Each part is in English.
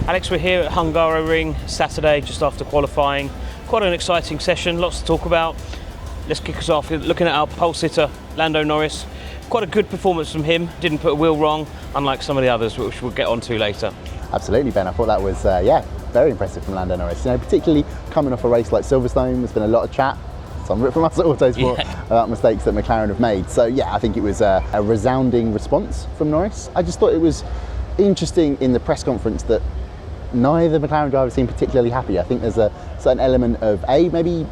Alex, we're here at Hungaroring Saturday, just after qualifying. Quite an exciting session, lots to talk about. Let's kick us off looking at our pole sitter, Lando Norris. Quite a good performance from him, didn't put a wheel wrong, unlike some of the others, which we'll get onto later. Absolutely, Ben. I thought that was, very impressive from Lando Norris. Particularly coming off a race like Silverstone, there's been a lot of chat, some from us at Autosport, about mistakes that McLaren have made. So I think it was a resounding response from Norris. I just thought it was interesting in the press conference that neither McLaren driver seemed particularly happy. I think there's a certain element of maybe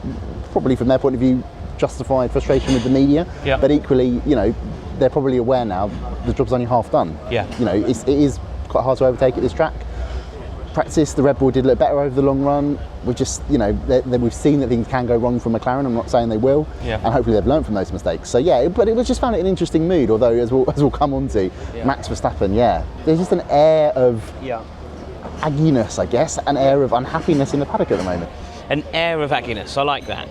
probably from their point of view, justified frustration with the media, but equally, they're probably aware now the job's only half done. It is quite hard to overtake at this track. Practice, the Red Bull did look better over the long run. We just, we've seen that things can go wrong from McLaren. I'm not saying they will, and hopefully they've learned from those mistakes. So but it was just found it an interesting mood. Although as we'll come on to, Max Verstappen, there's just an air of agginess, I guess, an air of unhappiness in the paddock at the moment. An air of agginess. I like that.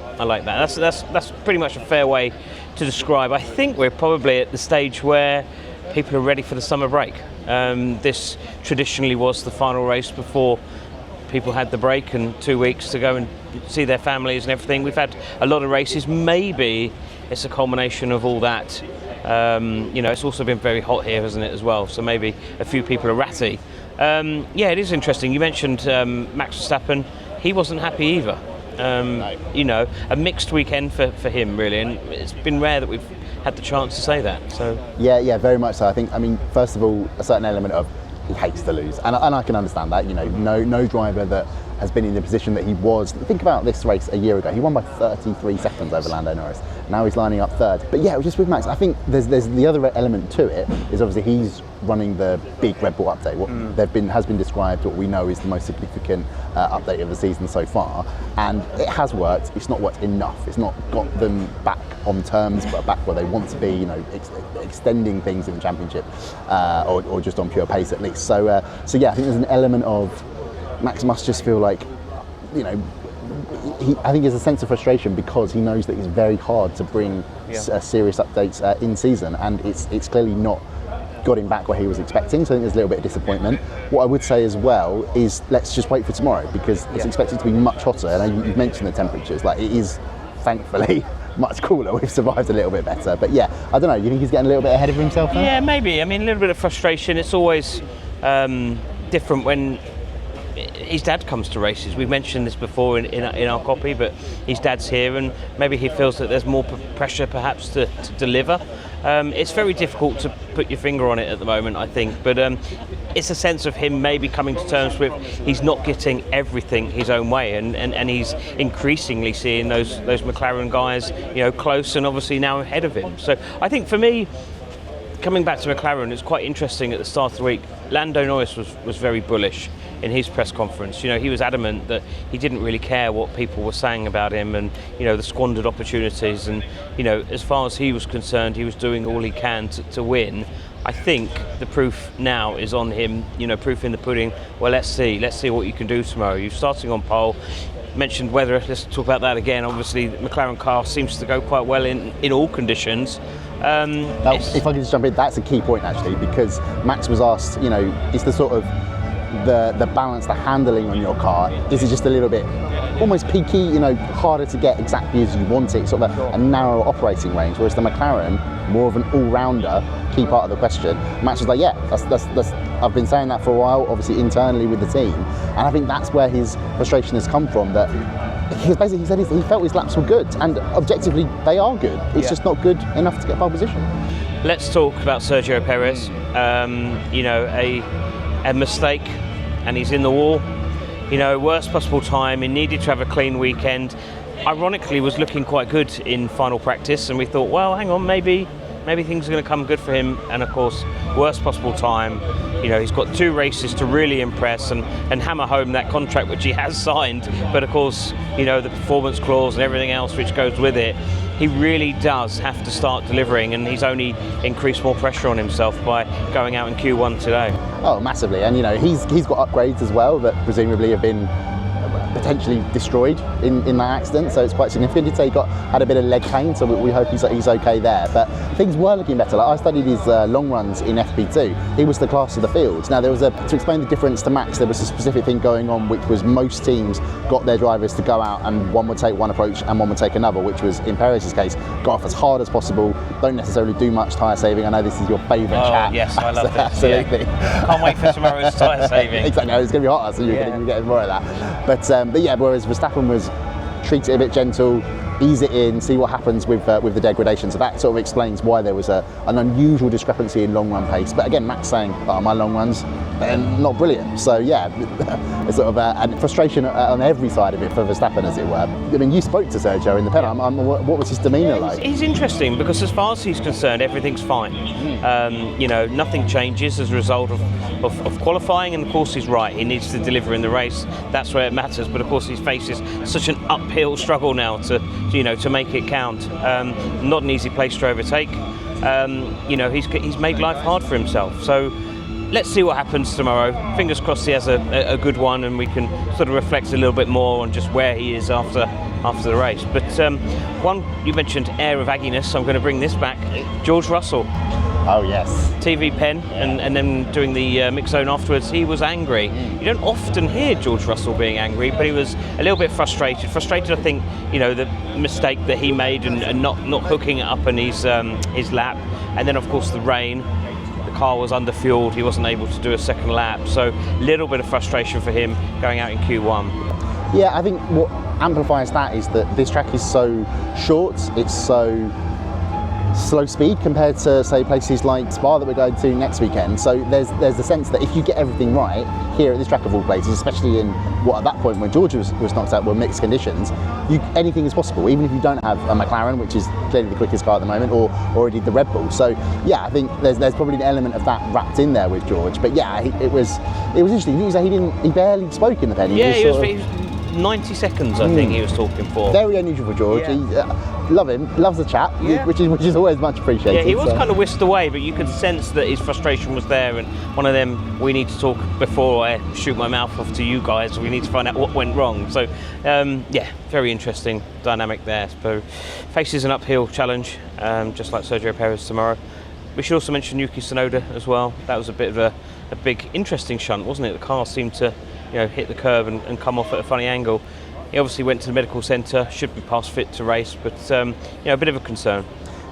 That's pretty much a fair way to describe. I think we're probably at the stage where people are ready for the summer break. This traditionally was the final race before people had the break and 2 weeks to go and see their families and everything. We've had a lot of races. Maybe it's a culmination of all that. It's also been very hot here, hasn't it, as well? So maybe a few people are ratty. It is interesting. You mentioned Max Verstappen. He wasn't happy either. A mixed weekend for him, really, and it's been rare that we've had the chance to say that. So very much so. I mean, first of all, a certain element of he hates to lose, and I can understand that. No driver that has been in the position that he was. Think about this race a year ago. He won by 33 seconds over Lando Norris. Now he's lining up third. But just with Max, I think there's the other element to it is obviously he's running the big Red Bull update. What has been described, what we know is the most significant update of the season so far, and it has worked. It's not worked enough. It's not got them back on terms, but back where they want to be. Extending things in the championship, or just on pure pace at least. So I think there's an element of Max must just feel like, I think there's a sense of frustration because he knows that it's very hard to bring serious updates in season, and it's clearly not got him back where he was expecting. So I think there's a little bit of disappointment. What I would say as well is let's just wait for tomorrow, because it's expected to be much hotter. And you've mentioned the temperatures, it is thankfully much cooler. We've survived a little bit better, but I don't know, you think he's getting a little bit ahead of himself now? Yeah, maybe. I mean, a little bit of frustration. It's always different when his dad comes to races. We've mentioned this before in our copy, but his dad's here, and maybe he feels that there's more pressure perhaps to deliver. It's very difficult to put your finger on it at the moment, I think, but it's a sense of him maybe coming to terms with he's not getting everything his own way, and he's increasingly seeing those McLaren guys close and obviously now ahead of him. So I think for me, coming back to McLaren, it's quite interesting at the start of the week. Lando Norris was very bullish in his press conference. He was adamant that he didn't really care what people were saying about him and, the squandered opportunities. And, as far as he was concerned, he was doing all he can to win. I think the proof now is on him, proof in the pudding. Well, let's see what you can do tomorrow. You're starting on pole. Mentioned weather, let's talk about that again. Obviously, the McLaren car seems to go quite well in all conditions. If I could just jump in, that's a key point actually, because Max was asked, is the sort of the balance, the handling on your car, is it just a little bit almost peaky, harder to get exactly as you want it, sort of a narrow operating range, whereas the McLaren, more of an all-rounder, key part of the question. Max was like, that's I've been saying that for a while, obviously internally with the team, and I think that's where his frustration has come from, that he said he felt his laps were good, and objectively they are good. It's just not good enough to get pole position. Let's talk about Sergio Perez. A mistake, and he's in the wall. Worst possible time. He needed to have a clean weekend. Ironically, was looking quite good in final practice, and we thought, well, hang on, maybe things are going to come good for him. And of course, worst possible time. He's got 2 races to really impress and hammer home that contract which he has signed. But of course, the performance clause and everything else which goes with it, he really does have to start delivering, and he's only increased more pressure on himself by going out in Q1 today. Oh, massively. And he's got upgrades as well that presumably have been potentially destroyed in that accident, so it's quite significant. He'd say he had a bit of leg pain, so we hope he's okay there. But things were looking better. Like, I studied his long runs in FP2. He was the class of the field. Now, there was to explain the difference to Max, there was a specific thing going on, which was most teams got their drivers to go out and one would take one approach and one would take another, which was, in Perez's case, go off as hard as possible, don't necessarily do much tyre saving. I know this is your favourite chat. Yes, I love this. Absolutely. Yeah. Can't wait for tomorrow's tyre saving. Exactly, it's going to be hotter, so you're going to get more of that. But yeah, whereas Verstappen was treat it a bit gentle, ease it in, see what happens with the degradation. So that sort of explains why there was an unusual discrepancy in long run pace. But again, Max saying, my long runs, not brilliant. So yeah, it's sort of a frustration on every side of it for Verstappen, as it were. I mean, you spoke to Sergio in the paddock. What was his demeanour like? He's interesting because as far as he's concerned, everything's fine. Nothing changes as a result of qualifying, and of course he's right. He needs to deliver in the race. That's where it matters. But of course he faces such an uphill struggle now to make it count. Not an easy place to overtake. He's made life hard for himself. So let's see what happens tomorrow. Fingers crossed he has a good one, and we can sort of reflect a little bit more on just where he is after the race. But one, you mentioned air of agginess. I'm going to bring this back. George Russell. Oh yes. TV pen, and then doing the mix zone afterwards, he was angry. You don't often hear George Russell being angry, but he was a little bit frustrated. I think, the mistake that he made and not hooking it up in his lap, and then of course the rain. The car was under-fueled, he wasn't able to do a second lap, so a little bit of frustration for him going out in Q1. Yeah, I think what amplifies that is that this track is so short, it's so slow speed compared to, say, places like Spa that we're going to next weekend. So there's the sense that if you get everything right here at this track of all places, especially in what at that point when George was knocked out were mixed conditions, anything is possible, even if you don't have a McLaren, which is clearly the quickest car at the moment, or indeed the Red Bull. So yeah, I think there's probably an element of that wrapped in there with George. But yeah, it was interesting. He barely spoke in the pen. He was 90 seconds, I think he was talking for. Very unusual for George. Yeah. Love him, loves the chat, which is always much appreciated. Yeah, he was kind of whisked away, but you could sense that his frustration was there, and one of them, we need to talk before I shoot my mouth off to you guys, we need to find out what went wrong. So very interesting dynamic there. So faces an uphill challenge, just like Sergio Perez tomorrow. We should also mention Yuki Tsunoda as well. That was a bit of a big interesting shunt, wasn't it? The car seemed to hit the curb and come off at a funny angle. He obviously went to the medical centre, should be past fit to race, but a bit of a concern.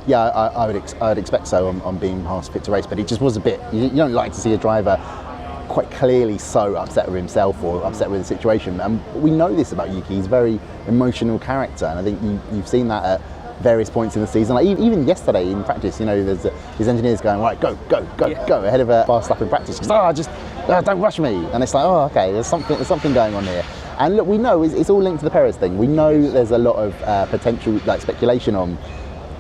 Yeah, I would expect so on being past fit to race, but it just was a bit. You don't like to see a driver quite clearly so upset with himself or upset with the situation. And we know this about Yuki. He's a very emotional character, and I think you've seen that at various points in the season. Like even yesterday in practice, there's his engineers going, right, go ahead of a fast lap in practice. Don't rush me. And it's like, okay, there's something going on here. And look, we know it's all linked to the Perez thing. We know there's a lot of potential speculation on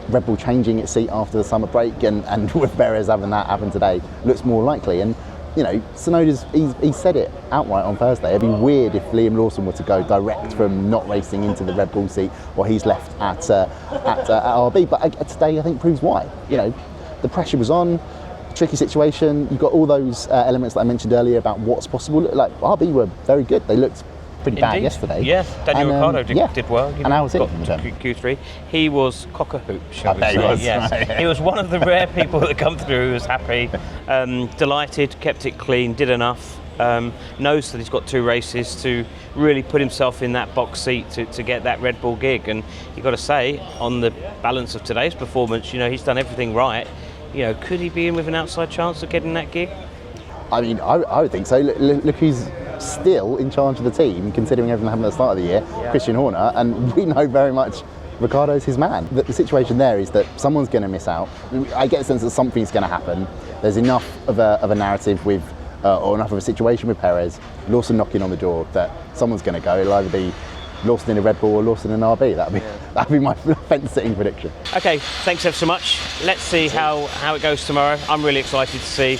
Red Bull changing its seat after the summer break, and with Perez having that happen today, looks more likely. And Tsunoda's he said it outright on Thursday. It'd be weird if Liam Lawson were to go direct from not racing into the Red Bull seat while he's left at RB. But today I think proves why. The pressure was on. Tricky situation. You've got all those elements that I mentioned earlier about what's possible. Like RB were very good. They looked pretty bad yesterday. Yeah, Daniel Ricciardo did well. And how was it? Q3. He was cock-a-hoop, shall we say. He was. Yes. Right. He was one of the rare people that come through who was happy, delighted, kept it clean, did enough. Knows that he's got 2 races to really put himself in that box seat to get that Red Bull gig. And you've got to say, on the balance of today's performance, he's done everything right. Could he be in with an outside chance of getting that gig? I mean, I would think so. Look who's still in charge of the team, considering everything that happened at the start of the year, Christian Horner, and we know very much Ricciardo's his man. The situation there is that someone's going to miss out. I get a sense that something's going to happen. There's enough of a narrative with, or enough of a situation with Perez, Lawson knocking on the door, that someone's going to go. It'll either be Lawson in a Red Bull or Lawson in an RB. That'd be my fence-sitting prediction. Okay, thanks ever so much. Let's see how it goes tomorrow. I'm really excited to see.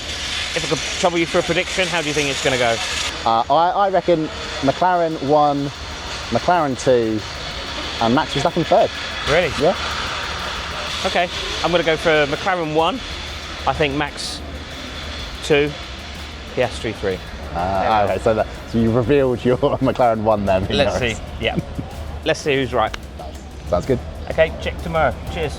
If I could trouble you for a prediction, how do you think it's going to go? I reckon McLaren 1, McLaren 2, and Max Verstappen 3rd. Really? Yeah. Okay, I'm going to go for McLaren 1. I think Max 2, Piastri 3. Okay, so you revealed your McLaren won there. Let's see. Yeah. Let's see who's right. Sounds good. Okay, check tomorrow. Cheers.